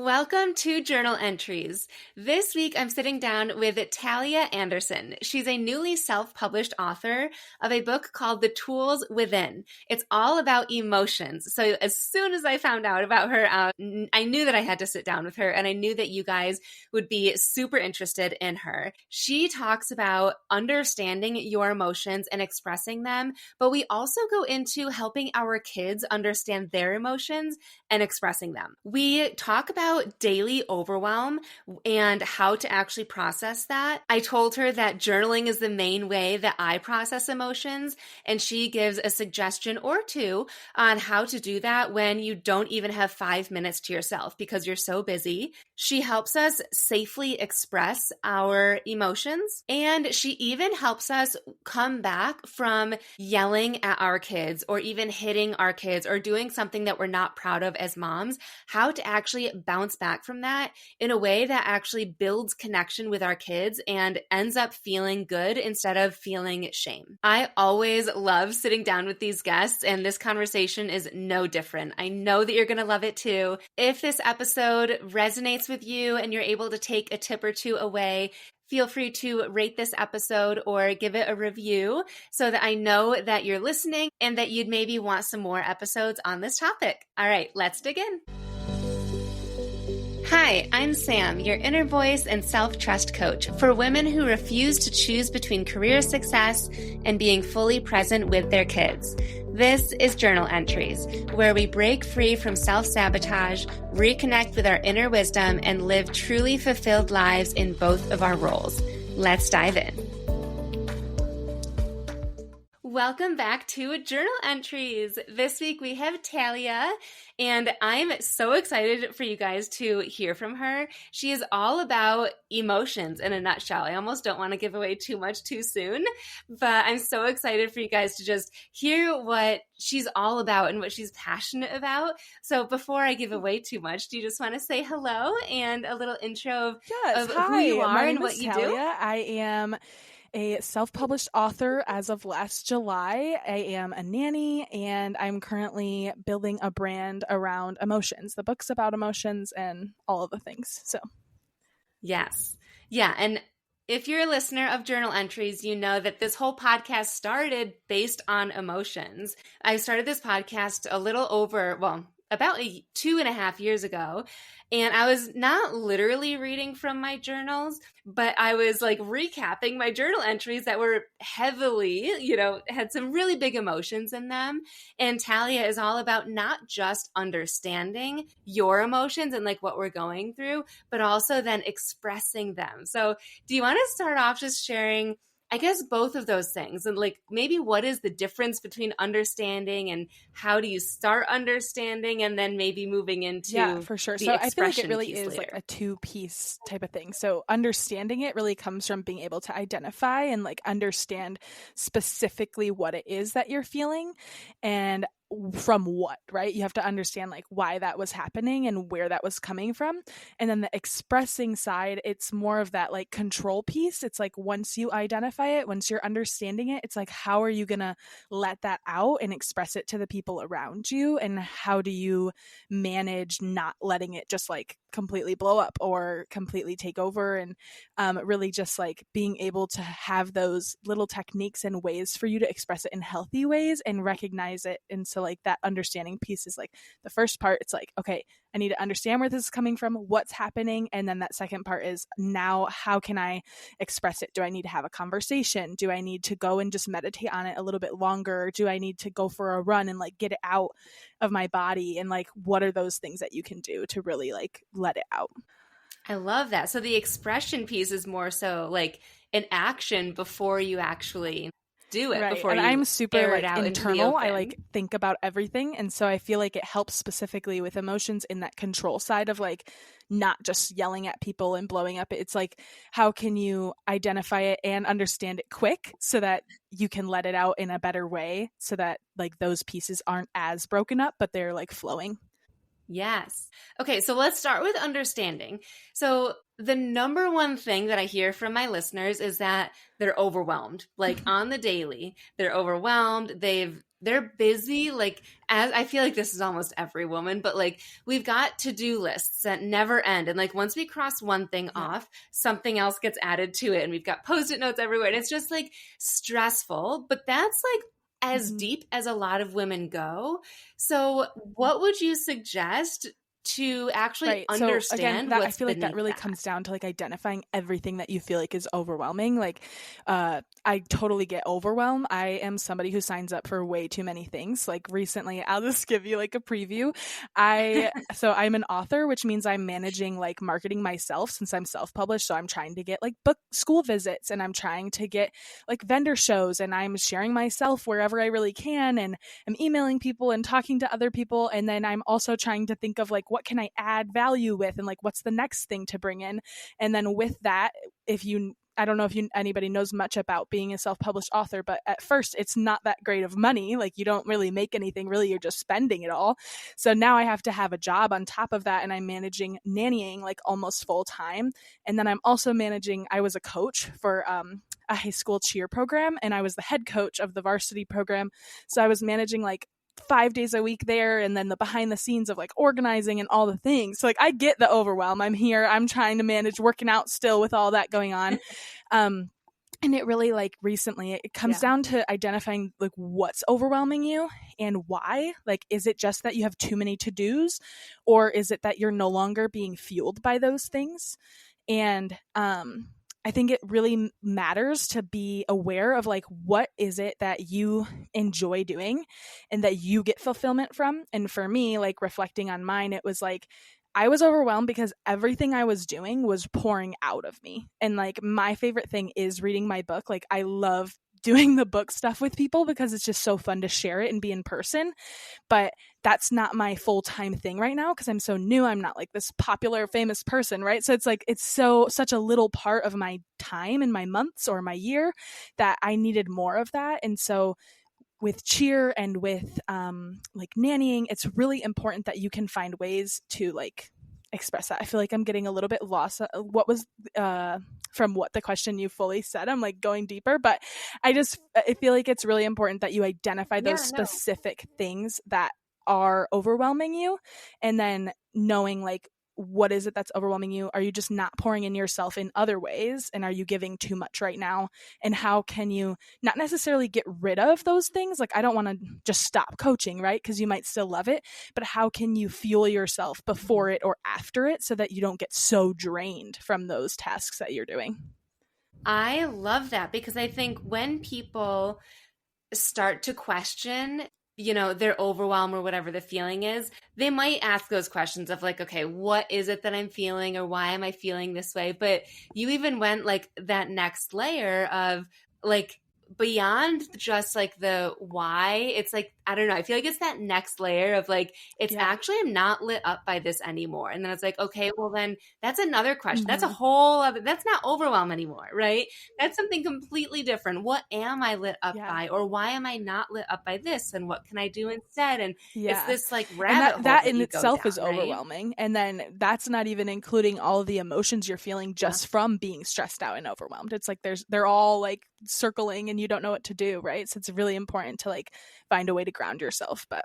Welcome to Journal Entries. This week I'm sitting down with Talia Anderson. She's a newly self-published author of a book called The Tools Within. It's all about emotions. So as soon as I found out about her, I knew that I had to sit down with her, and I knew that you guys would be super interested in her. She talks about understanding your emotions and expressing them, but we also go into helping our kids understand their emotions and expressing them. We talk about daily overwhelm and how to actually process that. I told her that journaling is the main way that I process emotions, and she gives a suggestion or two on how to do that when you don't even have 5 minutes to yourself because you're so busy. She helps us safely express our emotions, and she even helps us come back from yelling at our kids or even hitting our kids or doing something that we're not proud of as moms, how to actually bounce back from that in a way that actually builds connection with our kids and ends up feeling good instead of feeling shame. I always love sitting down with these guests, and this conversation is no different. I know that you're going to love it too. If this episode resonates with you and you're able to take a tip or two away, feel free to rate this episode or give it a review so that I know that you're listening and that you'd maybe want some more episodes on this topic. All right, let's dig in. Hi, I'm Sam, your inner voice and self-trust coach for women who refuse to choose between career success and being fully present with their kids. This is Journal Entries, where we break free from self-sabotage, reconnect with our inner wisdom, and live truly fulfilled lives in both of our roles. Let's dive in. Welcome back to Journal Entries. This week we have Talia, and I'm so excited for you guys to hear from her. She is all about emotions in a nutshell. I almost don't want to give away too much too soon, but I'm so excited for you guys to just hear what she's all about and what she's passionate about. So before I give away too much, do you just want to say hello and a little intro of who you are and what you do? I am a self-published author as of last July. I am a nanny, and I'm currently building a brand around emotions. The book's about emotions and all of the things. So, yes. Yeah. And if you're a listener of Journal Entries, you know that this whole podcast started based on emotions. I started this podcast about 2.5 years ago. And I was not literally reading from my journals, but I was like recapping my journal entries that were heavily, had some really big emotions in them. And Talia is all about not just understanding your emotions and like what we're going through, but also then expressing them. So do you want to start off just sharing, I guess, both of those things, and like maybe what is the difference between understanding and how do you start understanding, and then maybe moving into for sure. The so I feel like it really is later. Like a 2-piece type of thing. So understanding it really comes from being able to identify and like understand specifically what it is that you're feeling and from what, right? You have to understand like why that was happening and where that was coming from. And then the expressing side, it's more of that like control piece. It's like once you identify it, once you're understanding it, it's like how are you gonna let that out and express it to the people around you, and how do you manage not letting it just like completely blow up or completely take over, and really just like being able to have those little techniques and ways for you to express it in healthy ways and recognize it. And so like that understanding piece is like the first part. It's like, okay, I need to understand where this is coming from, what's happening. And then that second part is now how can I express it? Do I need to have a conversation? Do I need to go and just meditate on it a little bit longer? Do I need to go for a run and like get it out of my body? And like, what are those things that you can do to really like let it out? I love that. So the expression piece is more so like an action before you actually do it. Right. Before and you I'm super air like it out internal. I like think about everything. And so I feel like it helps specifically with emotions in that control side of like not just yelling at people and blowing up. It's like, how can you identify it and understand it quick so that you can let it out in a better way so that like those pieces aren't as broken up, but they're like flowing. Yes. Okay, so let's start with understanding. So the number one thing that I hear from my listeners is that they're overwhelmed. Like on the daily, they're overwhelmed. They're busy. Like, as I feel like this is almost every woman, but like we've got to-do lists that never end. And like once we cross one thing off, something else gets added to it. And we've got Post-it notes everywhere. And it's just like stressful. But that's like as deep as a lot of women go. So what would you suggest to actually understand? So again, I feel like that really comes down to like identifying everything that you feel like is overwhelming. Like I totally get overwhelmed. I am somebody who signs up for way too many things. Like recently, I'll just give you like a preview. So I'm an author, which means I'm managing like marketing myself since I'm self-published. So I'm trying to get like book school visits, and I'm trying to get like vendor shows, and I'm sharing myself wherever I really can, and I'm emailing people and talking to other people. And then I'm also trying to think of like, what can I add value with, and like what's the next thing to bring in. And then with that, I don't know if anybody knows much about being a self-published author, but at first it's not that great of money. Like you don't really make anything, really, you're just spending it all. So now I have to have a job on top of that, and I'm managing nannying like almost full time. And then I'm also I was a coach for a high school cheer program, and I was the head coach of the varsity program. So I was managing like 5 days a week there, and then the behind the scenes of like organizing and all the things. So like I get the overwhelm. I'm here, I'm trying to manage working out still with all that going on. And it really like recently it comes down to identifying like what's overwhelming you and why. Like, is it just that you have too many to-dos, or is it that you're no longer being fueled by those things? And I think it really matters to be aware of like, what is it that you enjoy doing and that you get fulfillment from? And for me, like reflecting on mine, it was like, I was overwhelmed because everything I was doing was pouring out of me. And like, my favorite thing is reading my book. Like, I love doing the book stuff with people because it's just so fun to share it and be in person. But that's not my full-time thing right now because I'm so new. I'm not like this popular, famous person, right? So it's like, it's such a little part of my time and my months or my year that I needed more of that. And so with cheer and with like nannying, it's really important that you can find ways to like express that. I feel like I'm getting a little bit lost. What was from what the question you fully said? I'm like going deeper, but I feel like it's really important that you identify those specific things that are overwhelming you, and then knowing like, what is it that's overwhelming you? Are you just not pouring in yourself in other ways? And are you giving too much right now? And how can you not necessarily get rid of those things? Like, I don't want to just stop coaching, right? Because you might still love it, but how can you fuel yourself before it or after it so that you don't get so drained from those tasks that you're doing? I love that, because I think when people start to question, their overwhelm or whatever the feeling is, they might ask those questions of like, okay, what is it that I'm feeling, or why am I feeling this way? But you even went like that next layer of like, beyond just like the why. It's like, I don't know, I feel like it's that next layer of like, it's actually, I'm not lit up by this anymore. And then it's like, okay, well then that's another question. That's a whole other, that's not overwhelm anymore, right? That's something completely different. What am I lit up by? Or why am I not lit up by this? And what can I do instead? And it's this like rabbit hole that in itself is overwhelming. And then that's not even including all of the emotions you're feeling just from being stressed out and overwhelmed. It's like they're all like circling and you don't know what to do, right? So it's really important to like find a way to ground yourself. But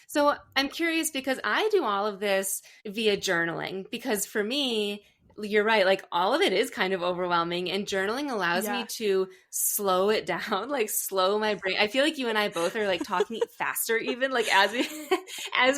So I'm curious, because I do all of this via journaling, because for me, you're right, like all of it is kind of overwhelming, and journaling allows me to slow it down, like slow my brain. I feel like you and I both are like talking faster, even like as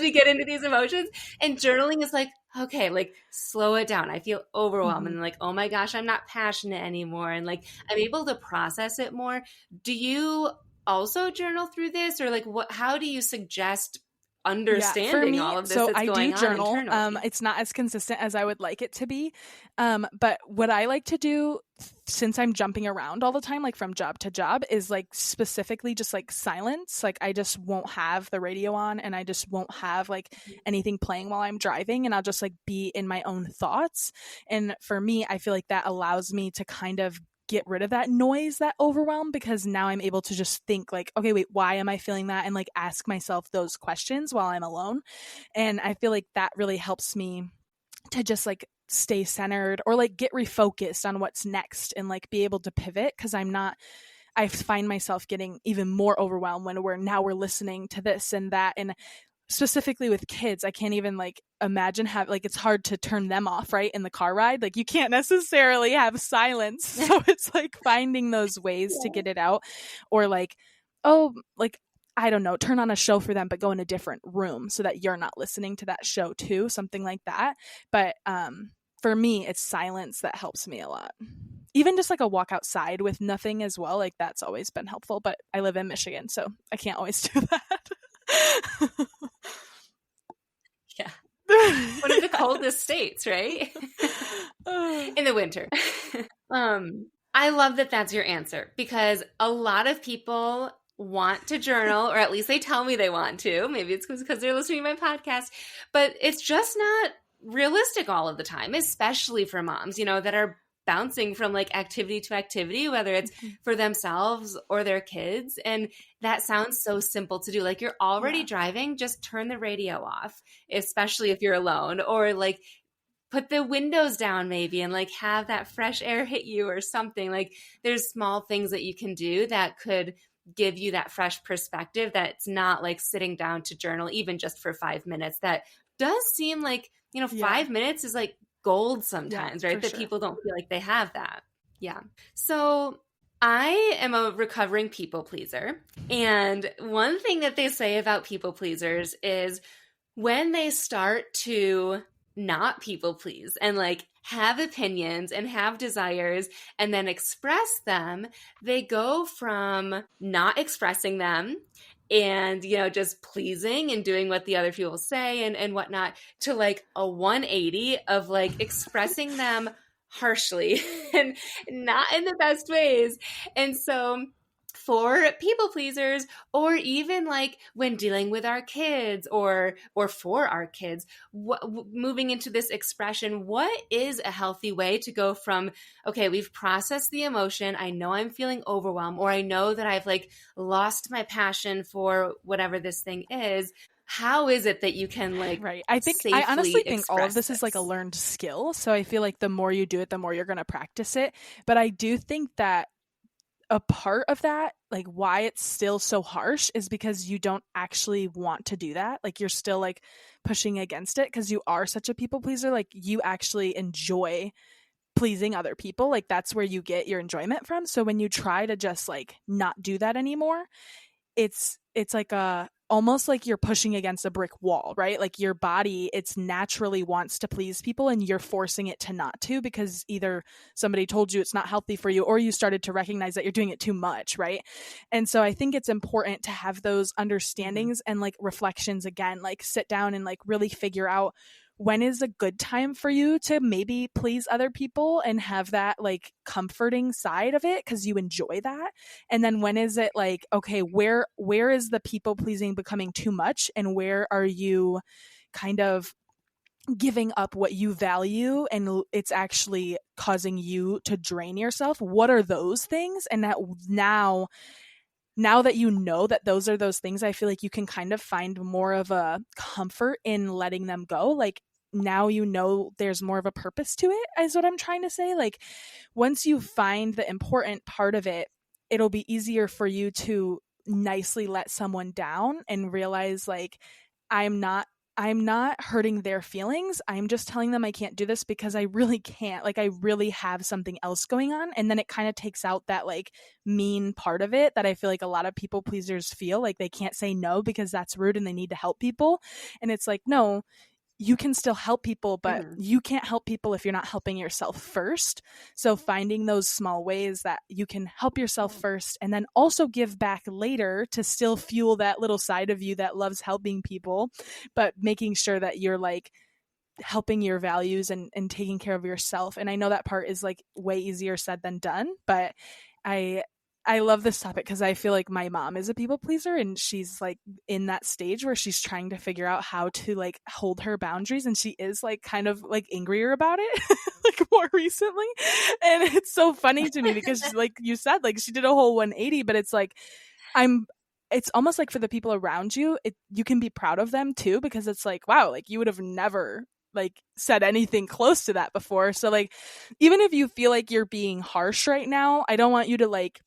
we get into these emotions, and journaling is like, okay, like slow it down. I feel overwhelmed and like, oh my gosh, I'm not passionate anymore. And like, I'm able to process it more. Do you also journal through this, or like how do you suggest understanding all of this? So I do journal. It's not as consistent as I would like it to be. But what I like to do, since I'm jumping around all the time, like from job to job, is like specifically just like silence. Like I just won't have the radio on, and I just won't have like anything playing while I'm driving, and I'll just like be in my own thoughts. And for me, I feel like that allows me to kind of get rid of that noise, that overwhelm, because now I'm able to just think like, okay, wait, why am I feeling that? And like ask myself those questions while I'm alone. And I feel like that really helps me to just like stay centered or like get refocused on what's next and like be able to pivot, because I find myself getting even more overwhelmed when we're listening to this and that. And specifically with kids, I can't even like imagine it's hard to turn them off, right? In the car ride, like you can't necessarily have silence. So it's like finding those ways to get it out, or like, oh, like, I don't know, turn on a show for them, but go in a different room so that you're not listening to that show too, something like that. But for me, it's silence that helps me a lot. Even just like a walk outside with nothing as well, like that's always been helpful. But I live in Michigan, so I can't always do that. Yeah. One of the coldest states, right? In the winter. I love that that's your answer, because a lot of people want to journal, or at least they tell me they want to. Maybe it's because they're listening to my podcast, but it's just not realistic all of the time, especially for moms, that are bouncing from like activity to activity, whether it's for themselves or their kids. And that sounds so simple to do. Like, you're already driving, just turn the radio off, especially if you're alone, or like put the windows down maybe and like have that fresh air hit you or something. Like, there's small things that you can do that could give you that fresh perspective, that's not like sitting down to journal even just for 5 minutes. That does seem like, 5 minutes is like gold sometimes, right? That people don't feel like they have that. Yeah. So I am a recovering people pleaser. And one thing that they say about people pleasers is when they start to not people please and like have opinions and have desires and then express them, they go from not expressing them and, just pleasing and doing what the other people say and whatnot, to like a 180 of like expressing them harshly and not in the best ways. And so for people pleasers, or even like when dealing with our kids or for our kids, moving into this expression, what is a healthy way to go from, okay, we've processed the emotion, I know I'm feeling overwhelmed, or I know that I've like lost my passion for whatever this thing is. How is it that you can like, right? I honestly think all of this is like a learned skill. So I feel like the more you do it, the more you're going to practice it. But I do think that a part of that, like why it's still so harsh, is because you don't actually want to do that. Like, you're still like pushing against it because you are such a people pleaser. Like, you actually enjoy pleasing other people. Like, that's where you get your enjoyment from. So when you try to just like not do that anymore, it's like almost like you're pushing against a brick wall, right? Like, your body, it's naturally wants to please people, and you're forcing it to not to, because either somebody told you it's not healthy for you, or you started to recognize that you're doing it too much, right? And so I think it's important to have those understandings and like reflections again, like sit down and like really figure out when is a good time for you to maybe please other people and have that like comforting side of it because you enjoy that. And then when is it like, okay, where is the people pleasing becoming too much, and where are you kind of giving up what you value and it's actually causing you to drain yourself? What are those things? And that now that you know that those are those things, I feel like you can kind of find more of a comfort in letting them go. Like, now there's more of a purpose to it, is what I'm trying to say. Like, once you find the important part of it, it'll be easier for you to nicely let someone down and realize like, I'm not hurting their feelings. I'm just telling them I can't do this because I really can't. Like, I really have something else going on. And then it kind of takes out that like mean part of it that I feel like a lot of people pleasers feel like they can't say no because that's rude and they need to help people. And it's like, no, you can still help people, but you can't help people if you're not helping yourself first. So finding those small ways that you can help yourself first and then also give back later to still fuel that little side of you that loves helping people, but making sure that you're like helping your values and taking care of yourself. And I know that part is like way easier said than done, but I love this topic because I feel like my mom is a people pleaser, and she's like in that stage where she's trying to figure out how to like hold her boundaries, and she is like kind of like angrier about it like more recently. And it's so funny to me because like you said, like she did a whole 180, but it's like it's almost like for the people around you, you can be proud of them too, because it's like, wow, like you would have never like said anything close to that before. So like, even if you feel like you're being harsh right now, I don't want you to like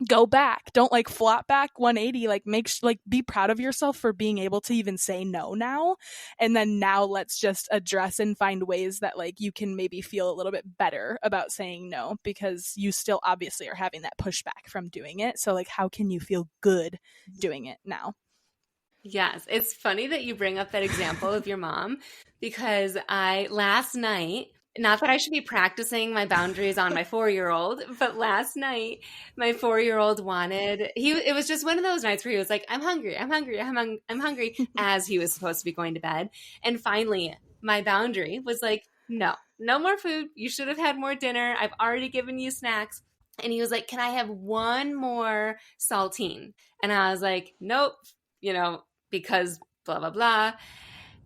go back. Don't like flop back 180. Like be proud of yourself for being able to even say no now. And then now let's just address and find ways that like you can maybe feel a little bit better about saying no, because you still obviously are having that pushback from doing it. So like, how can you feel good doing it now? Yes, it's funny that you bring up that example of your mom, because I last night, not that I should be practicing my boundaries on my 4-year-old, but last night my 4-year-old it was just one of those nights where he was like, I'm hungry, I'm hungry, I'm hungry, as he was supposed to be going to bed. And finally, my boundary was like, no, no more food. You should have had more dinner. I've already given you snacks. And he was like, can I have one more saltine? And I was like, nope, because blah, blah, blah.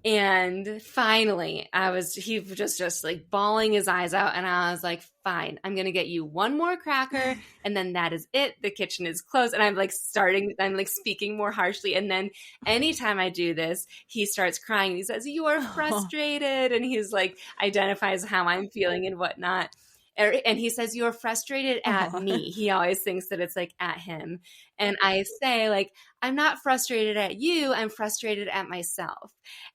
And finally, he was just like bawling his eyes out. And I was like, fine, I'm going to get you one more cracker. And then that is it. The kitchen is closed. And I'm like speaking more harshly. And then anytime I do this, he starts crying. He says, you are frustrated. And he's like, identifies how I'm feeling and whatnot. And he says, you're frustrated at me. He always thinks that it's like at him. And I say like, I'm not frustrated at you. I'm frustrated at myself.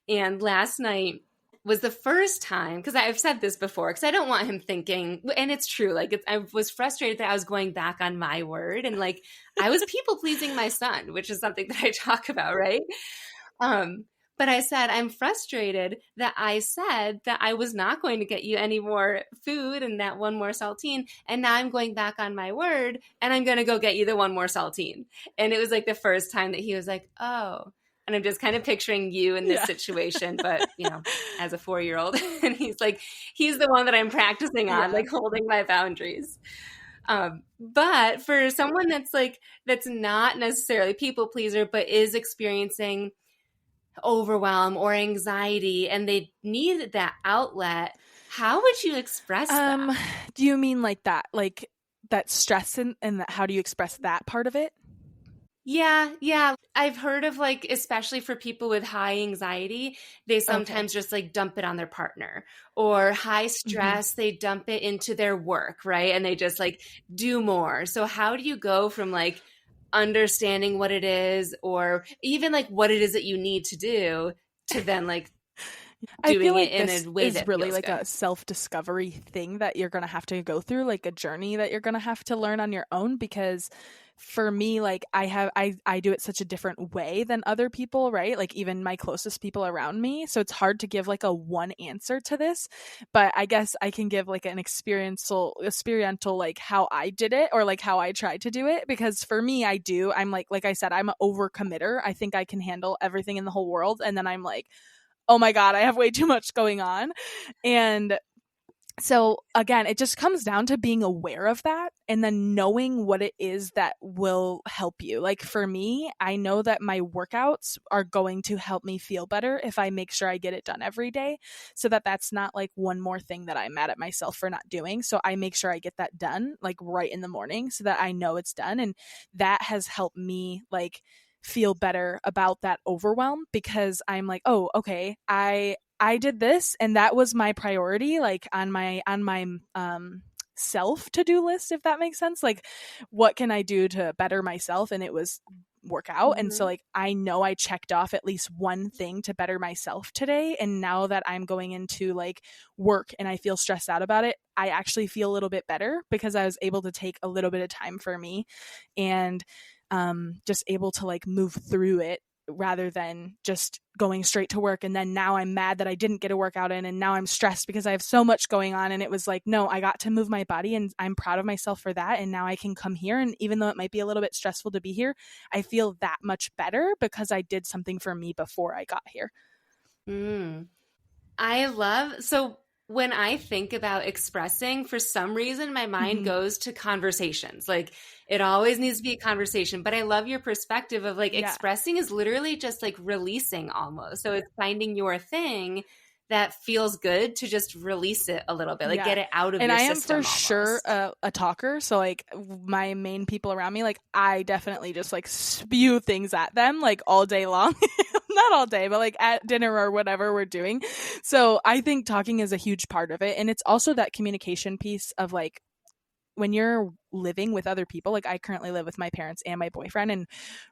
And last night was the first time, because I've said this before, because I don't want him thinking, and it's true, like I was frustrated that I was going back on my word. And like, I was people pleasing my son, which is something that I talk about, right? But I said, I'm frustrated that I said that I was not going to get you any more food and that one more saltine. And now I'm going back on my word and I'm going to go get you the one more saltine. And it was like the first time that he was like, oh. And I'm just kind of picturing you in this situation, but as a 4-year-old. And he's the one that I'm practicing on, like holding my boundaries. But for someone that's not necessarily people pleaser, but is experiencing overwhelm or anxiety and they need that outlet, how would you express that? Do you mean like that stress and how do you express that part of it? Yeah. I've heard of like, especially for people with high anxiety, they sometimes just like dump it on their partner, or high stress, they dump it into their work, right? And they just like do more. So how do you go from like understanding what it is, or even like what it is that you need to do, to then like doing it in a way that really feels like good? a self-discovery thing that you're going to have to go through, like a journey that you're going to have to learn on your own. Because for me, like I do it such a different way than other people, right? Like even my closest people around me. So it's hard to give like a one answer to this, but I guess I can give like an experiential like how I did it, or like how I tried to do it. Because for me, I'm like I said, I'm an overcommitter. I think I can handle everything in the whole world. And then I'm like, oh my God, I have way too much going on. And so again, it just comes down to being aware of that and then knowing what it is that will help you. Like for me, I know that my workouts are going to help me feel better if I make sure I get it done every day, so that that's not like one more thing that I'm mad at myself for not doing. So I make sure I get that done like right in the morning so that I know it's done. And that has helped me like feel better about that overwhelm, because I'm like, oh, okay, I did this and that was my priority, like on my self to-do list, if that makes sense. Like, what can I do to better myself? And it was work out. And so like, I know I checked off at least one thing to better myself today. And now that I'm going into like work and I feel stressed out about it, I actually feel a little bit better because I was able to take a little bit of time for me and just able to like move through it, rather than just going straight to work. And then now I'm mad that I didn't get a workout in, and now I'm stressed because I have so much going on. And it was like, no, I got to move my body and I'm proud of myself for that. And now I can come here. And even though it might be a little bit stressful to be here, I feel that much better because I did something for me before I got here. So when I think about expressing, for some reason, my mind goes to conversations. Like it always needs to be a conversation, but I love your perspective of like expressing is literally just like releasing almost. So it's finding your thing that feels good to just release it a little bit, like get it out of your system. And I am for sure a talker. So like my main people around me, like I definitely just like spew things at them like all day long. not all day, but like at dinner or whatever we're doing. So I think talking is a huge part of it. And it's also that communication piece of like, when you're living with other people, like I currently live with my parents and my boyfriend, and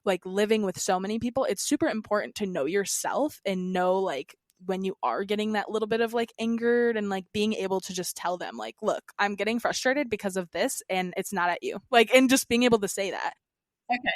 like living with so many people, it's super important to know yourself and know like when you are getting that little bit of like angered, and like being able to just tell them like, look, I'm getting frustrated because of this and it's not at you. Like, and just being able to say that. Okay.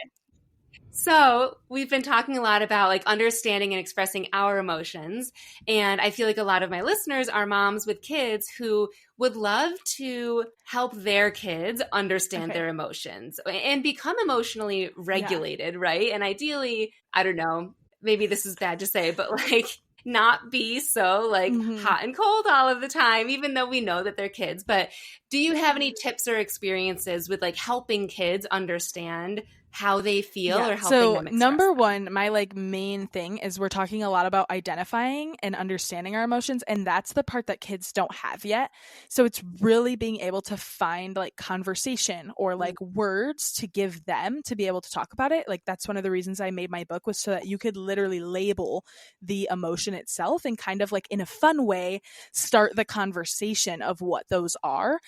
So, we've been talking a lot about like understanding and expressing our emotions. And I feel like a lot of my listeners are moms with kids who would love to help their kids understand Okay. their emotions and become emotionally regulated, right? And ideally, I don't know, maybe this is bad to say, but like not be so like hot and cold all of the time, even though we know that they're kids. But do you have any tips or experiences with like helping kids understand how they feel or helping them express number them? one, my like main thing is we're talking a lot about identifying and understanding our emotions, and that's the part that kids don't have yet. So it's really being able to find like conversation or like words to give them to be able to talk about it. Like that's one of the reasons I made my book, was so that you could literally label the emotion itself and kind of like in a fun way start the conversation of what those are.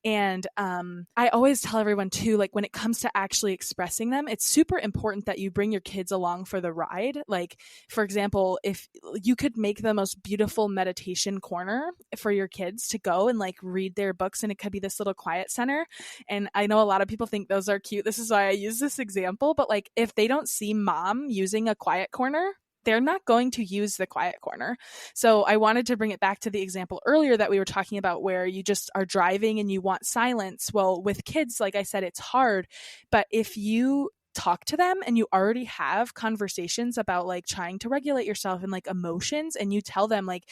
And I always tell everyone too, like when it comes to actually expressing them, it's super important that you bring your kids along for the ride. Like, for example, if you could make the most beautiful meditation corner for your kids to go and like read their books, and it could be this little quiet center. And I know a lot of people think those are cute. This is why I use this example. But like, if they don't see mom using a quiet corner, they're not going to use the quiet corner. So I wanted to bring it back to the example earlier that we were talking about, where you just are driving and you want silence. Well, with kids, like I said, it's hard. But if you talk to them and you already have conversations about like trying to regulate yourself and like emotions, and you tell them like,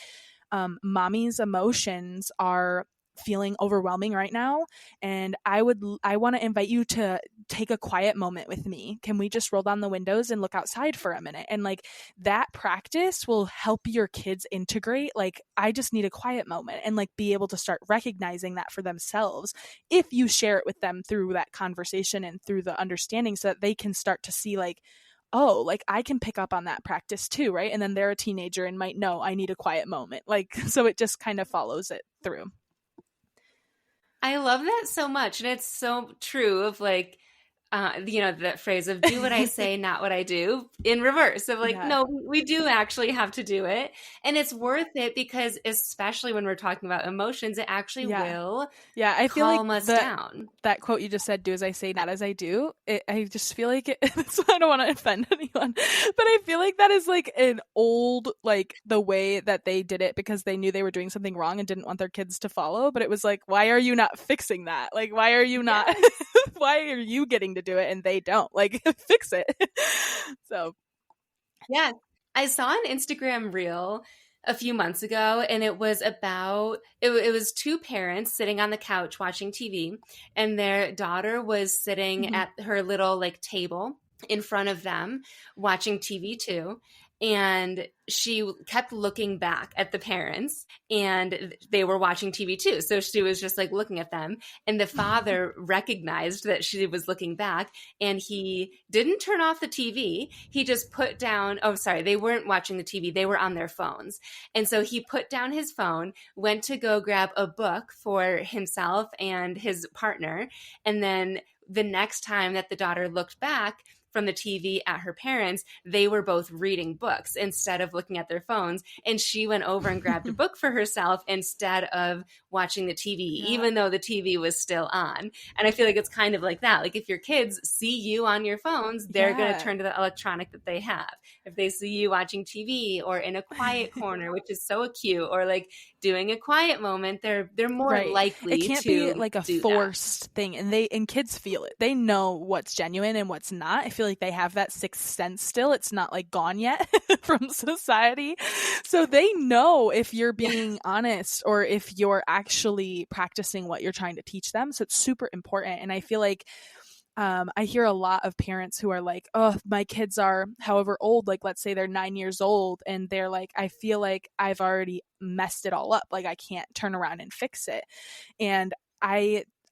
mommy's emotions are feeling overwhelming right now, and I want to invite you to take a quiet moment with me. Can we just roll down the windows and look outside for a minute? And like that practice will help your kids integrate like, I just need a quiet moment, and like be able to start recognizing that for themselves if you share it with them through that conversation and through the understanding, so that they can start to see like, oh, like I can pick up on that practice too, right? And then they're a teenager and might know I need a quiet moment. Like, so it just kind of follows it through. I love that so much. And it's so true of like, that phrase of do what I say, not what I do, in reverse of like, Yeah. no, we do actually have to do it. And it's worth it because especially when we're talking about emotions, it actually will I feel like calm us down. that quote you just said, do as I say, not as I do, I just feel like so I don't want to offend anyone, but I feel like that is like an old, like the way that they did it because they knew they were doing something wrong and didn't want their kids to follow. But it was like, why are you not fixing that? Like, why are you not, why are you getting to do it and they don't? Like, fix it. So Yeah. I saw an Instagram reel a few months ago, and it was about it was two parents sitting on the couch watching TV, and their daughter was sitting at her little like table in front of them watching TV too. And she kept looking back at the parents, and they were watching TV too. So she was just like looking at them. And the father recognized that she was looking back, and he didn't turn off the TV. He just put down, oh, sorry, they weren't watching the TV. They were on their phones. And so he put down his phone, went to go grab a book for himself and his partner. And then the next time that the daughter looked back from the TV at her parents, they were both reading books instead of looking at their phones. And she went over and grabbed a book for herself instead of watching the TV, even though the TV was still on. And I feel like it's kind of like that. Like if your kids see you on your phones, they're going to turn to the electronic that they have. If they see you watching TV or in a quiet corner, which is so cute, or like doing a quiet moment, they're more likely it can't to be like a do forced thing, and kids feel it. They know what's genuine and what's not. I feel like they have that sixth sense still. It's not like gone yet from society, so they know if you're being honest or if you're actually practicing what you're trying to teach them. So it's super important. And I feel like I hear a lot of parents who are like, oh, my kids are however old, like let's say they're 9 years old, and they're like, I feel like I've already messed it all up. Like I can't turn around and fix it. And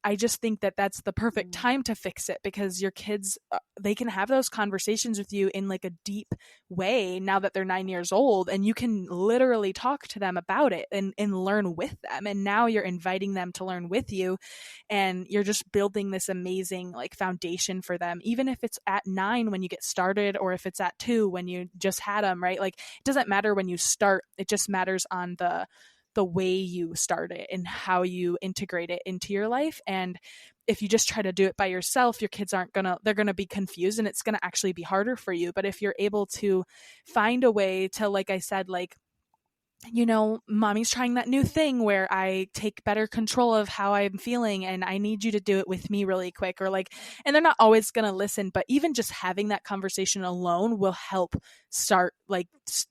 I just think that that's the perfect time to fix it, because your kids, they can have those conversations with you in like a deep way now that they're 9 years old, and you can literally talk to them about it and learn with them. And now you're inviting them to learn with you, and you're just building this amazing like foundation for them, even if it's at 9 when you get started, or if it's at 2 when you just had them, right? Like, it doesn't matter when you start, it just matters on the way you start it and how you integrate it into your life. And if you just try to do it by yourself, your kids they're gonna be confused, and it's gonna actually be harder for you. But if you're able to find a way to, like I said, like, mommy's trying that new thing where I take better control of how I'm feeling, and I need you to do it with me really quick, or like, and they're not always going to listen, but even just having that conversation alone will help start like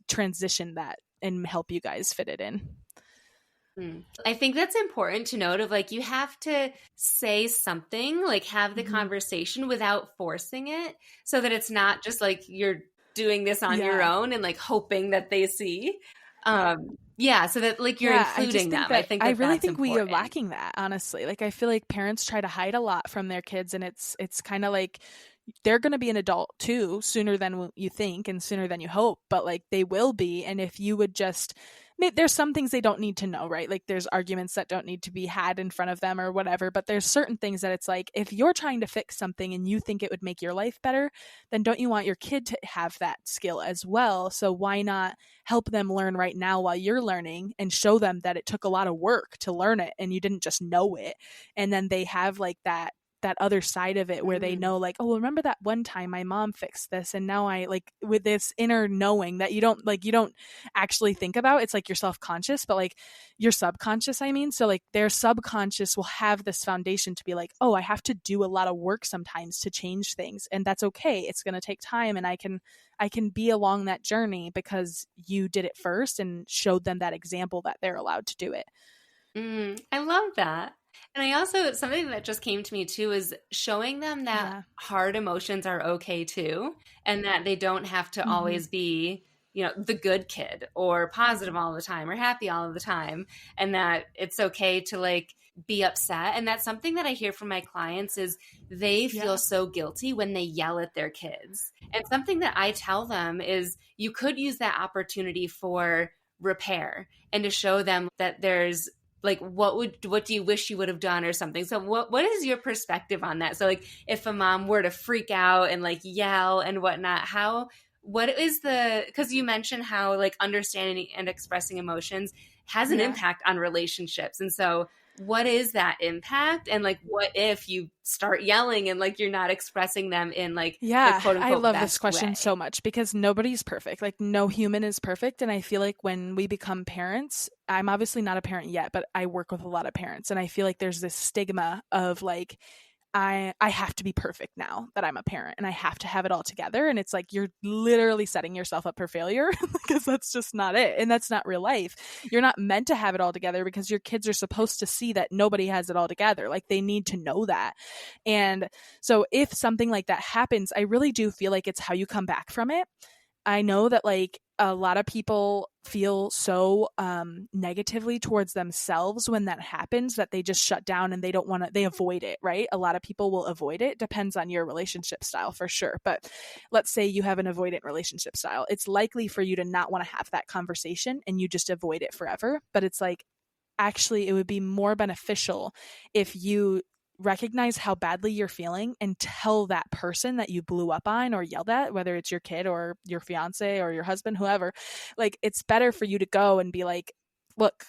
transition that and help you guys fit it in. I think that's important to note, of like, you have to say something, like have the conversation without forcing it, so that it's not just like you're doing this on your own and like hoping that they see. So that like you're including them. I really think we are lacking that, honestly. Like, I feel like parents try to hide a lot from their kids, and it's kind of like they're going to be an adult too, sooner than you think and sooner than you hope, but like they will be. And if you would just, there's some things they don't need to know, right? Like, there's arguments that don't need to be had in front of them or whatever, but there's certain things that it's like, if you're trying to fix something and you think it would make your life better, then don't you want your kid to have that skill as well? So why not help them learn right now while you're learning, and show them that it took a lot of work to learn it and you didn't just know it. And then they have like that other side of it where they know like, oh, remember that one time my mom fixed this, and now I like, with this inner knowing that you don't actually think about. It's like you're self-conscious, but like you're subconscious, I mean. So like their subconscious will have this foundation to be like, oh, I have to do a lot of work sometimes to change things, and that's okay. It's going to take time, and I can be along that journey because you did it first and showed them that example that they're allowed to do it. I love that. And I also, something that just came to me too, is showing them that hard emotions are okay too, and that they don't have to always be, the good kid or positive all the time or happy all of the time, and that it's okay to like be upset. And that's something that I hear from my clients, is they feel so guilty when they yell at their kids. And something that I tell them is, you could use that opportunity for repair, and to show them that there's like, what do you wish you would have done or something. So what is your perspective on that? So like, if a mom were to freak out and like yell and whatnot, because you mentioned how like understanding and expressing emotions has an impact on relationships. And so what is that impact? And like, what if you start yelling and like you're not expressing them in like the quote unquote I love best this question way? so much, because nobody's perfect. Like, no human is perfect. And I feel like when we become parents, I'm obviously not a parent yet, but I work with a lot of parents, and I feel like there's this stigma of like, I have to be perfect now that I'm a parent, and I have to have it all together. And it's like, you're literally setting yourself up for failure, because that's just not it. And that's not real life. You're not meant to have it all together, because your kids are supposed to see that nobody has it all together. Like, they need to know that. And so if something like that happens, I really do feel like it's how you come back from it. I know that like a lot of people feel so negatively towards themselves when that happens, that they just shut down and they avoid it, right? A lot of people will avoid it. Depends on your relationship style for sure. But let's say you have an avoidant relationship style. It's likely for you to not want to have that conversation, and you just avoid it forever. But it's like, actually, it would be more beneficial if you recognize how badly you're feeling and tell that person that you blew up on or yelled at, whether it's your kid or your fiance or your husband, whoever. Like, it's better for you to go and be like, look,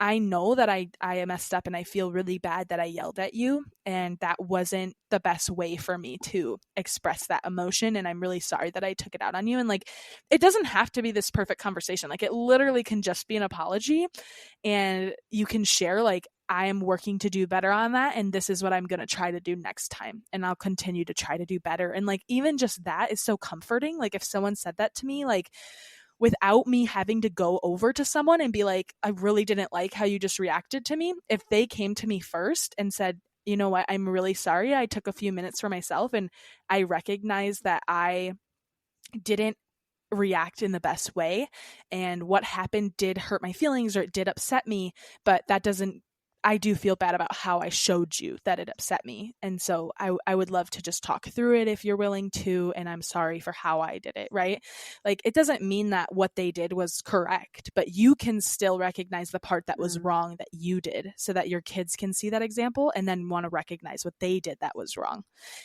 I know that I messed up, and I feel really bad that I yelled at you, and that wasn't the best way for me to express that emotion, and I'm really sorry that I took it out on you. And like, it doesn't have to be this perfect conversation. Like, it literally can just be an apology, and you can share like, I am working to do better on that, and this is what I'm going to try to do next time, and I'll continue to try to do better. And like, even just that is so comforting. Like, if someone said that to me, like, without me having to go over to someone and be like, I really didn't like how you just reacted to me. If they came to me first and said, you know what, I'm really sorry, I took a few minutes for myself, and I recognize that I didn't react in the best way, and what happened did hurt my feelings, or it did upset me, but that doesn't I do feel bad about how I showed you that it upset me. And so I would love to just talk through it if you're willing to. And I'm sorry for how I did it, right? Like, it doesn't mean that what they did was correct, but you can still recognize the part that was wrong that you did, so that your kids can see that example and then want to recognize what they did that was wrong.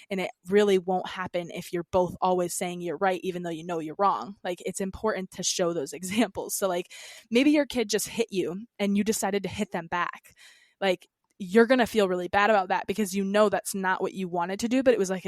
And it really won't happen if you're both always saying you're right, even though you know you're wrong. Like, it's important to show those examples. So like, maybe your kid just hit you and you decided to hit them back. Like, you're going to feel really bad about that because you know that's not what you wanted to do, but it was like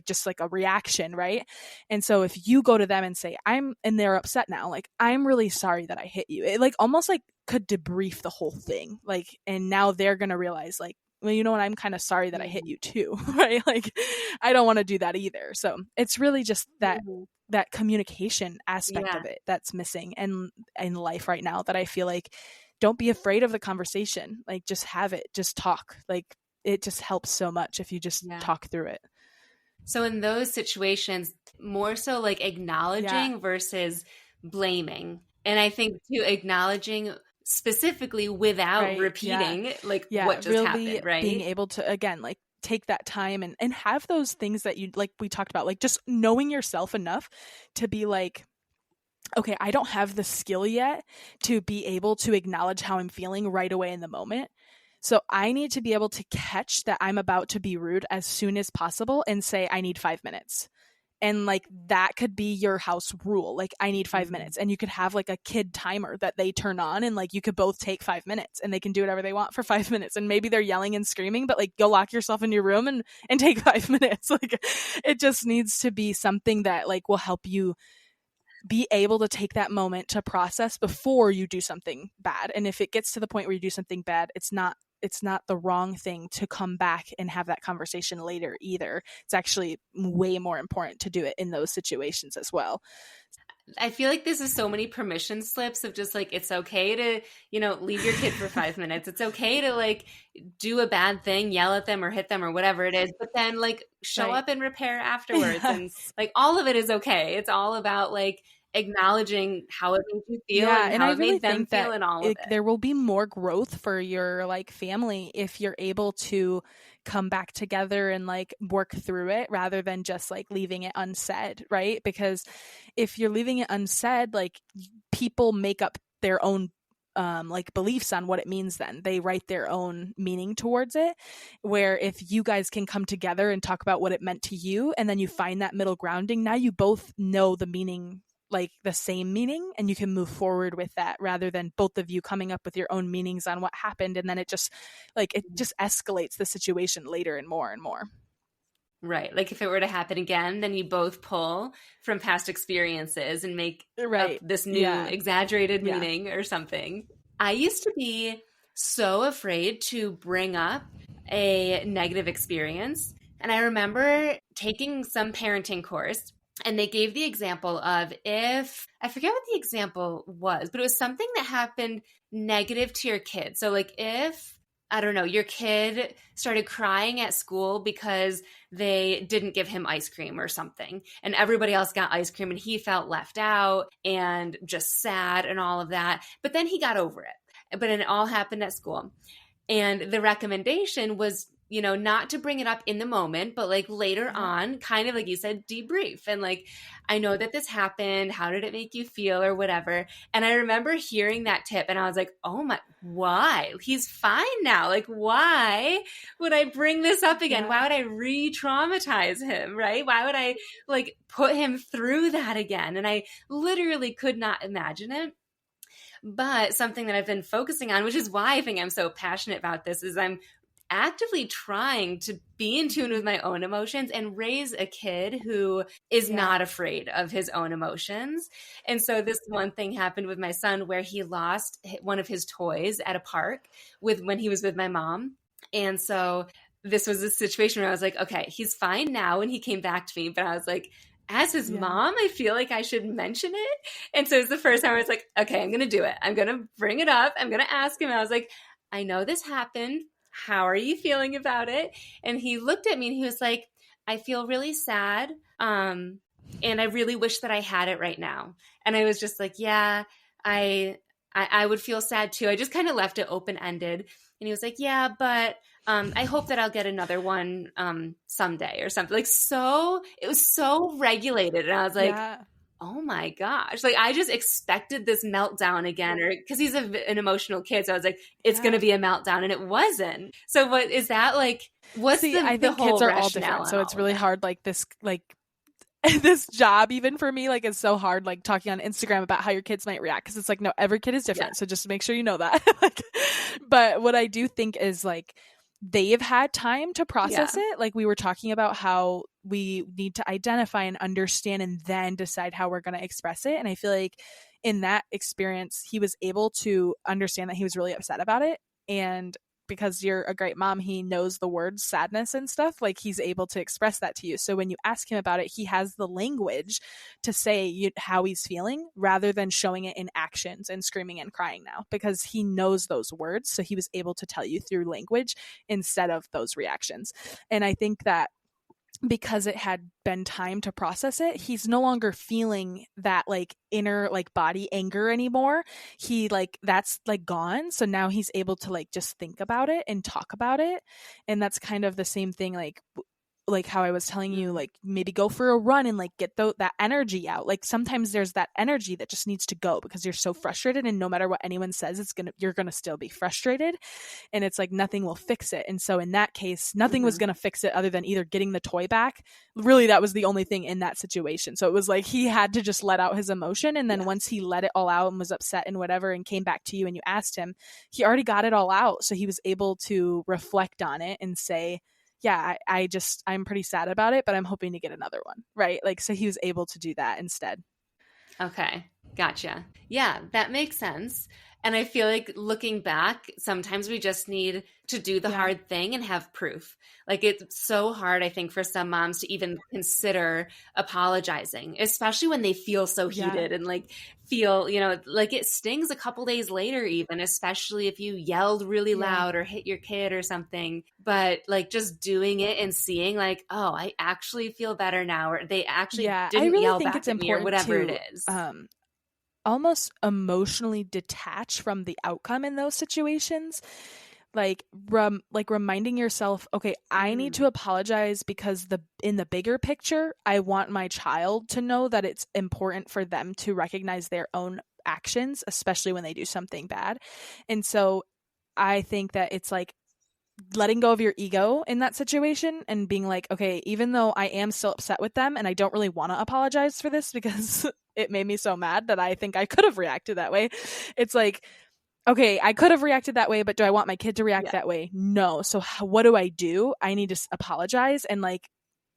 just like a reaction, right? And so if you go to them and say, and they're upset now, like, I'm really sorry that I hit you. It like almost like could debrief the whole thing. Like, and now they're going to realize, like, well, you know what? I'm kind of sorry that I hit you too, right? Like, I don't want to do that either. So it's really just that communication aspect of it that's missing in life right now, that I feel like, don't be afraid of the conversation. Like, just have it, just talk. Like, it just helps so much if you just talk through it. So in those situations, more so like acknowledging versus blaming. And I think too, acknowledging specifically without repeating like what just really happened, right? Being able to, again, like, take that time and have those things that you, like we talked about, like just knowing yourself enough to be like, okay, I don't have the skill yet to be able to acknowledge how I'm feeling right away in the moment. So I need to be able to catch that I'm about to be rude as soon as possible and say, I need 5 minutes. And like, that could be your house rule. Like, I need 5 minutes. And you could have like a kid timer that they turn on, and like, you could both take 5 minutes and they can do whatever they want for 5 minutes. And maybe they're yelling and screaming, but like, go lock yourself in your room and take 5 minutes. Like, it just needs to be something that like will help you be able to take that moment to process before you do something bad. And if it gets to the point where you do something bad, it's not the wrong thing to come back and have that conversation later either. It's actually way more important to do it in those situations as well. I feel like this is so many permission slips of just like, it's okay to, leave your kid for 5 minutes. It's okay to like do a bad thing, yell at them or hit them or whatever it is, but then like show up and repair afterwards. And like, all of it is okay. It's all about like acknowledging how it made you feel and how it made them feel and all of it. There will be more growth for your like family if you're able to come back together and like work through it rather than just like leaving it unsaid, right? Because if you're leaving it unsaid, like, people make up their own like beliefs on what it means. Then they write their own meaning towards it, where if you guys can come together and talk about what it meant to you, and then you find that middle grounding, now you both know the meaning, like the same meaning, and you can move forward with that rather than both of you coming up with your own meanings on what happened. And then it just escalates the situation later and more and more. Right. Like, if it were to happen again, then you both pull from past experiences and make up this new exaggerated meaning or something. I used to be so afraid to bring up a negative experience. And I remember taking some parenting course, and they gave the example of, if I forget what the example was, but it was something that happened negative to your kid. So like, if, I don't know, your kid started crying at school because they didn't give him ice cream or something, and everybody else got ice cream and he felt left out and just sad and all of that. But then he got over it. But it all happened at school. And the recommendation was, not to bring it up in the moment, but like later on, kind of like you said, debrief. And like, I know that this happened. How did it make you feel or whatever? And I remember hearing that tip and I was like, oh my, why? He's fine now. Like, why would I bring this up again? Yeah. Why would I re-traumatize him? Right? Why would I like put him through that again? And I literally could not imagine it. But something that I've been focusing on, which is why I think I'm so passionate about this, is I'm actively trying to be in tune with my own emotions and raise a kid who is not afraid of his own emotions. And so this one thing happened with my son where he lost one of his toys at a park when he was with my mom. And so this was a situation where I was like, okay, he's fine now. And he came back to me, but I was like, as his mom, I feel like I should mention it. And so it's the first time I was like, okay, I'm going to do it. I'm going to bring it up. I'm going to ask him. I was like, I know this happened. How are you feeling about it? And he looked at me and he was like, I feel really sad. And I really wish that I had it right now. And I was just like, yeah, I I would feel sad too. I just kind of left it open-ended. And he was like, yeah, but I hope that I'll get another one someday or something. Like, so, it was so regulated. And I was like, Yeah. oh my gosh. Like, I just expected this meltdown again, or because he's an emotional kid. So I was like, it's going to be a meltdown. And it wasn't. So what is that like? What's I think whole kids are all rationale different. on So it's all really of that? hard, like this, like this job even for me, like it's so hard, like talking on Instagram about how your kids might react, because it's like, no, every kid is different. So just make sure you know that. Like, but what I do think is like they've had time to process it. Like we were talking about how we need to identify and understand and then decide how we're going to express it. And I feel like in that experience, he was able to understand that he was really upset about it. And because you're a great mom, he knows the words sadness and stuff. Like he's able to express that to you. So when you ask him about it, he has the language to say how he's feeling rather than showing it in actions and screaming and crying now, because he knows those words. So he was able to tell you through language instead of those reactions. And I think that because it had been time to process it, he's no longer feeling that like inner like body anger anymore. He like that's like gone. So now he's able to like just think about it and talk about it. And that's kind of the same thing like how I was telling you, like maybe go for a run and like get that energy out. Like sometimes there's that energy that just needs to go because you're so frustrated, and no matter what anyone says, you're gonna still be frustrated, and it's like nothing will fix it. And so in that case, nothing was gonna fix it other than either getting the toy back. Really, that was the only thing in that situation. So it was like he had to just let out his emotion, and then once he let it all out and was upset and whatever and came back to you and you asked him, he already got it all out. So he was able to reflect on it and say, yeah, I'm pretty sad about it, but I'm hoping to get another one, right? Like, so he was able to do that instead. Okay, gotcha. Yeah, that makes sense. And I feel like looking back, sometimes we just need to do the hard thing and have proof. Like it's so hard, I think, for some moms to even consider apologizing, especially when they feel so heated and like feel, like it stings a couple days later even, especially if you yelled really loud or hit your kid or something. But like just doing it and seeing like, oh, I actually feel better now, or they actually didn't I really yell think back it's at me or important whatever to, it is. Almost emotionally detach from the outcome in those situations. Like reminding yourself, okay, I need to apologize because in the bigger picture, I want my child to know that it's important for them to recognize their own actions, especially when they do something bad. And so I think that it's like letting go of your ego in that situation and being like, okay, even though I am still upset with them and I don't really want to apologize for this because it made me so mad that I think I could have reacted that way. It's like, okay, I could have reacted that way, but do I want my kid to react that way? No. So what do? I need to apologize and like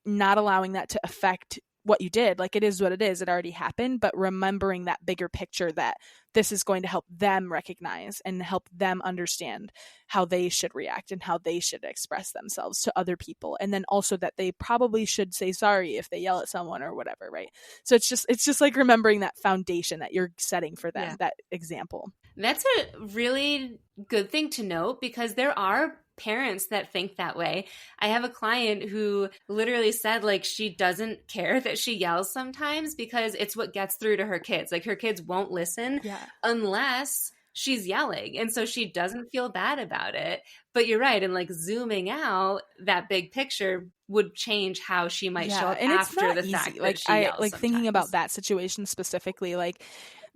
not allowing that to affect what you did. Like it is what it is. It already happened, but remembering that bigger picture that this is going to help them recognize and help them understand how they should react and how they should express themselves to other people. And then also that they probably should say sorry if they yell at someone or whatever, right? So it's just like remembering that foundation that you're setting for them, that example. That's a really good thing to note because there are parents that think that way. I have a client who literally said like she doesn't care that she yells sometimes because it's what gets through to her kids. Like her kids won't listen unless she's yelling. And so she doesn't feel bad about it. But you're right. And like zooming out, that big picture would change how she might show up and after the easy. fact Like that she yells sometimes. Thinking about that situation specifically, like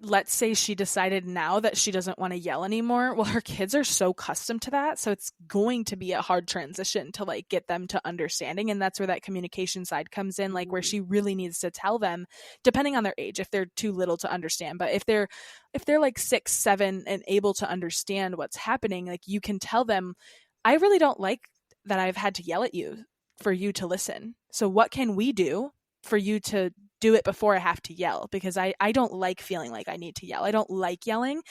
let's say she decided now that she doesn't want to yell anymore. Well, her kids are so accustomed to that. So it's going to be a hard transition to like get them to understanding. And that's where that communication side comes in, like where she really needs to tell them, depending on their age, if they're too little to understand. But if they're like 6, 7 and able to understand what's happening, like you can tell them, I really don't like that I've had to yell at you for you to listen. So what can we do for you to do it before I have to yell? Because I don't like feeling like I need to yell. I don't like yelling.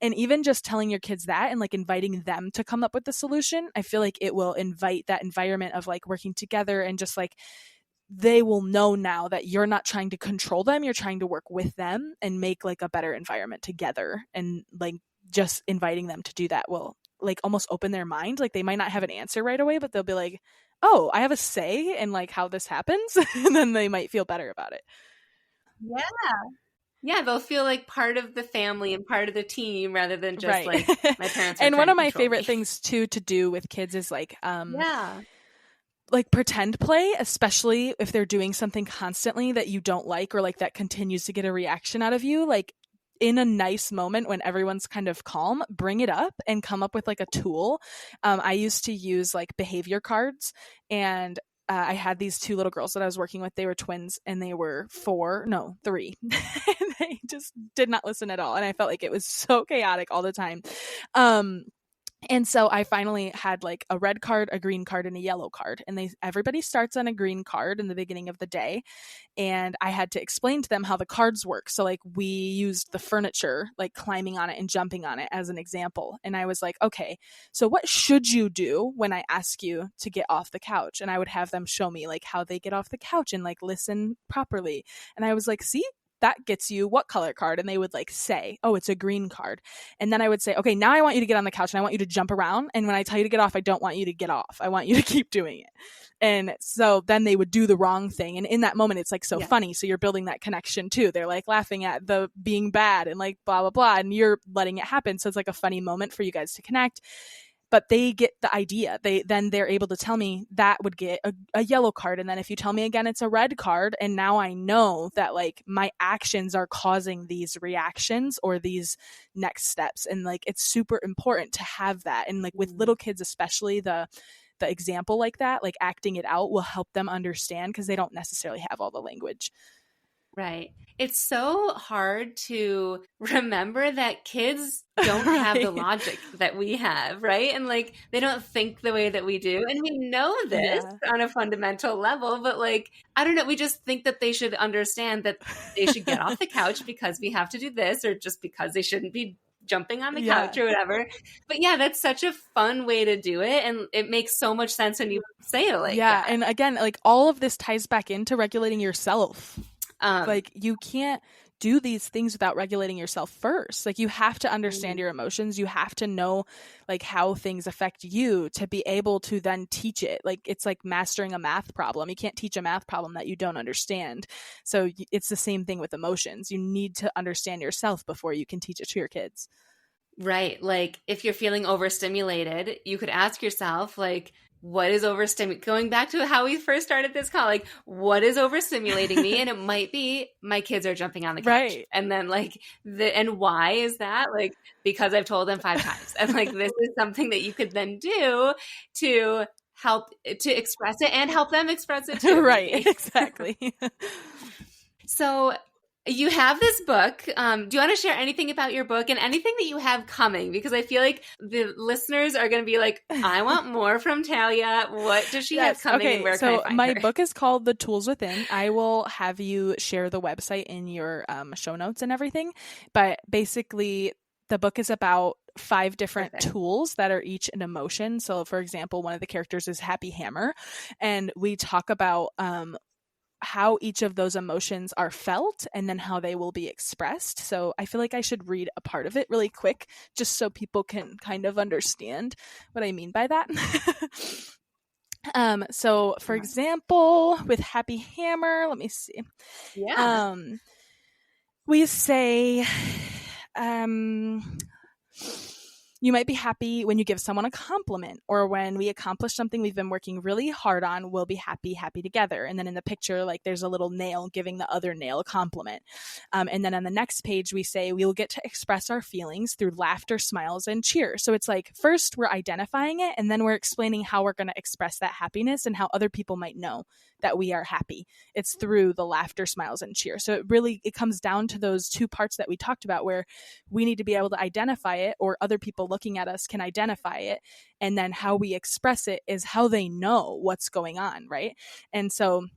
And even just telling your kids that and like inviting them to come up with the solution, I feel like it will invite that environment of like working together, and just like they will know now that you're not trying to control them, you're trying to work with them and make like a better environment together. And like just inviting them to do that will like almost open their mind. Like they might not have an answer right away, but they'll be like, oh, I have a say in like how this happens. And then they might feel better about it. Yeah. Yeah, they'll feel like part of the family and part of the team rather than just Right. like my parents are And trying one to of my control favorite me. things too to do with kids is Yeah. like pretend play, especially if they're doing something constantly that you don't like or like that continues to get a reaction out of you. Like in a nice moment when everyone's kind of calm, bring it up and come up with like a tool. I used to use like behavior cards, and I had these two little girls that I was working with. They were twins and they were 3. And they just did not listen at all. And I felt like it was so chaotic all the time. And so I finally had like a red card, a green card, and a yellow card. And everybody starts on a green card in the beginning of the day. And I had to explain to them how the cards work. So like we used the furniture, like climbing on it and jumping on it as an example. And I was like, okay, so what should you do when I ask you to get off the couch? And I would have them show me like how they get off the couch and like listen properly. And I was like, see, that gets you what color card? And they would like say, oh, it's a green card. And then I would say, okay, now I want you to get on the couch and I want you to jump around. And when I tell you to get off, I don't want you to get off. I want you to keep doing it. And so then they would do the wrong thing. And in that moment, it's like so funny. So you're building that connection too. They're like laughing at the being bad and like blah, blah, blah. And you're letting it happen. So it's like a funny moment for you guys to connect. But they get the idea. They're able to tell me that would get a yellow card. And then if you tell me again, it's a red card. And now I know that like my actions are causing these reactions or these next steps. And like, it's super important to have that. And like with little kids, especially the example like that, like acting it out will help them understand because they don't necessarily have all the language. Right. It's so hard to remember that kids don't have the logic that we have, right? And like they don't think the way that we do. And we know this on a fundamental level, but like, I don't know, we just think that they should understand that they should get off the couch because we have to do this, or just because they shouldn't be jumping on the couch or whatever. But yeah, that's such a fun way to do it. And it makes so much sense when you say it like that. And again, like all of this ties back into regulating yourself. Like you can't do these things without regulating yourself first. Like you have to understand your emotions. You have to know like how things affect you to be able to then teach it. Like it's like mastering a math problem. You can't teach a math problem that you don't understand. So it's the same thing with emotions. You need to understand yourself before you can teach it to your kids. Right. Like if you're feeling overstimulated, you could ask yourself like, what is overstimulating? Going back to how we first started this call, like what is overstimulating me? And it might be my kids are jumping on the couch. Right. And then like and why is that? Like, because I've told them 5 times. And like, this is something that you could then do to help to express it and help them express it too. Right. Maybe. Exactly. So you have this book. Do you want to share anything about your book and anything that you have coming? Because I feel like the listeners are going to be like, I want more from Talia. What does she have coming? Okay, and where so can I find my her? book is called The Tools Within. I will have you share the website in your show notes and everything. But basically, the book is about 5 different tools that are each an emotion. So for example, one of the characters is Happy Hammer. And we talk about how each of those emotions are felt and then how they will be expressed. So I feel like I should read a part of it really quick just so people can kind of understand what I mean by that. So for example, with Happy Hammer, let me see. Yeah. We say, you might be happy when you give someone a compliment, or when we accomplish something we've been working really hard on, we'll be happy together. And then in the picture, like there's a little nail giving the other nail a compliment. And then on the next page, we say we'll get to express our feelings through laughter, smiles, and cheer. So it's like, first we're identifying it, and then we're explaining how we're going to express that happiness and how other people might know that we are happy. It's through the laughter, smiles, and cheer. So it comes down to those 2 parts that we talked about, where we need to be able to identify it, or other people looking at us can identify it. And then how we express it is how they know what's going on, right? And so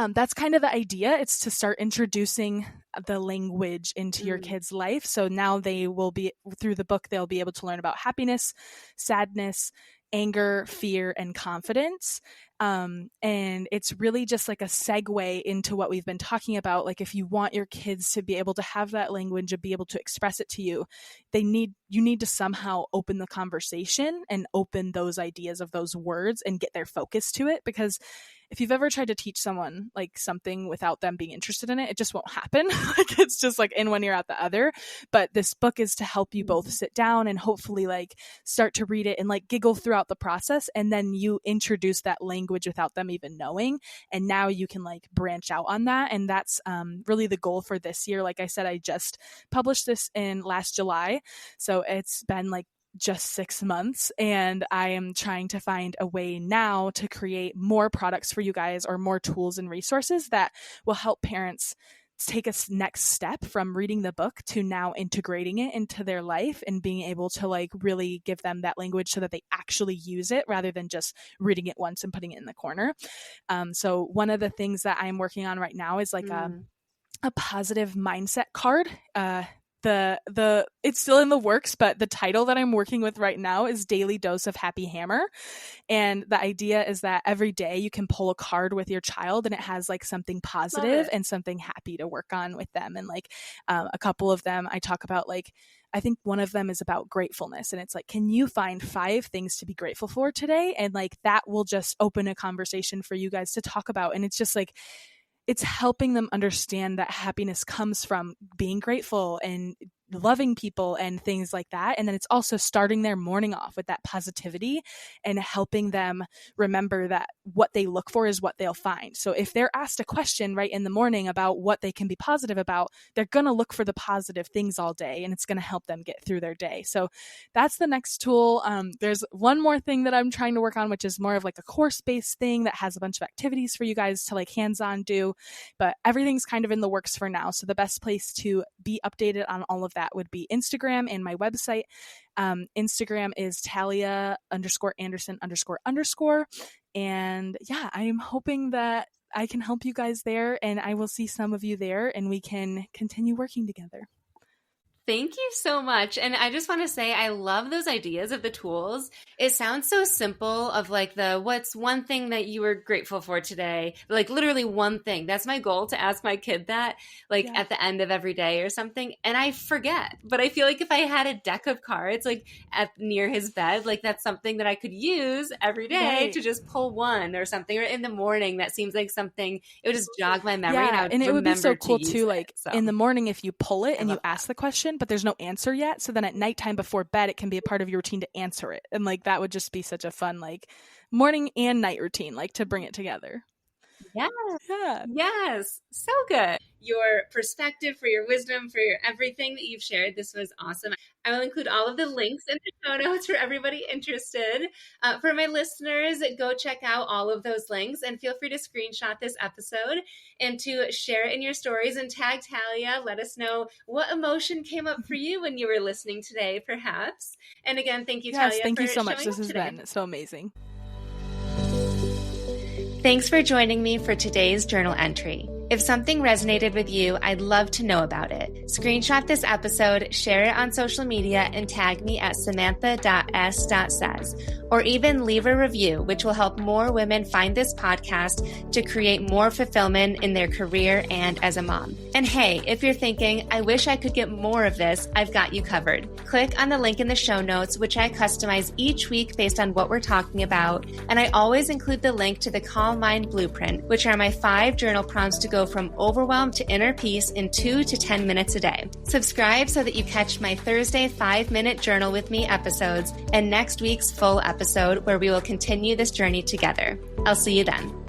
that's kind of the idea. It's to start introducing the language into your kids' life. So now they will be, through the book, they'll be able to learn about happiness, sadness, anger, fear, and confidence. And it's really just like a segue into what we've been talking about. Like if you want your kids to be able to have that language and be able to express it to you, you need to somehow open the conversation and open those ideas of those words and get their focus to it. Because if you've ever tried to teach someone like something without them being interested in it, it just won't happen. Like it's just like in one ear out the other. But this book is to help you both sit down and hopefully like start to read it and like giggle throughout the process. And then you introduce that language without them even knowing. And now you can like branch out on that. And that's really the goal for this year. Like I said, I just published this in last July. So it's been like just 6 months, and I am trying to find a way now to create more products for you guys or more tools and resources that will help parents take a next step from reading the book to now integrating it into their life and being able to like really give them that language so that they actually use it rather than just reading it once and putting it in the corner. So one of the things that I'm working on right now is like a positive mindset card. It's still in the works, but the title that I'm working with right now is Daily Dose of Happy Hammer. And the idea is that every day you can pull a card with your child and it has like something positive and something happy to work on with them. And like a couple of them I talk about, like I think one of them is about gratefulness, and it's like, can you find 5 things to be grateful for today? And like that will just open a conversation for you guys to talk about. And it's just like, it's helping them understand that happiness comes from being grateful and loving people and things like that. And then it's also starting their morning off with that positivity and helping them remember that what they look for is what they'll find. So if they're asked a question right in the morning about what they can be positive about, they're going to look for the positive things all day, and it's going to help them get through their day. So that's the next tool. There's one more thing that I'm trying to work on, which is more of like a course-based thing that has a bunch of activities for you guys to like hands-on do, but everything's kind of in the works for now. So the best place to be updated on all of that would be Instagram and my website. Instagram is Talia_Anderson__. And yeah, I'm hoping that I can help you guys there, and I will see some of you there and we can continue working together. Thank you so much. And I just want to say, I love those ideas of the tools. It sounds so simple of like what's one thing that you were grateful for today? Like literally one thing. That's my goal, to ask my kid that like at the end of every day or something. And I forget, but I feel like if I had a deck of cards like near his bed, like that's something that I could use every day to just pull one or something, or in the morning. That seems like something, it would just jog my memory. Yeah, and it would be so cool too, like so. In the morning, if you pull it and you ask the question, but there's no answer yet. So then at nighttime before bed, it can be a part of your routine to answer it. And like, that would just be such a fun, like morning and night routine, like to bring it together. Yeah. Yes. So good. Your perspective, for your wisdom, for your everything that you've shared. This was awesome. I will include all of the links in the show notes for everybody interested. For my listeners, go check out all of those links and feel free to screenshot this episode and to share it in your stories and tag Talia. Let us know what emotion came up for you when you were listening today, perhaps. And again, thank you, Talia. Thank you so much. This has been so amazing. Thanks for joining me for today's journal entry. If something resonated with you, I'd love to know about it. Screenshot this episode, share it on social media, and tag me at samantha.s.says. Or even leave a review, which will help more women find this podcast to create more fulfillment in their career and as a mom. And hey, if you're thinking, I wish I could get more of this, I've got you covered. Click on the link in the show notes, which I customize each week based on what we're talking about. And I always include the link to the Calm Mind Blueprint, which are my 5 journal prompts to go from overwhelm to inner peace in 2 to 10 minutes a day. Subscribe so that you catch my Thursday 5-minute journal with me episodes and next week's full episode where we will continue this journey together. I'll see you then.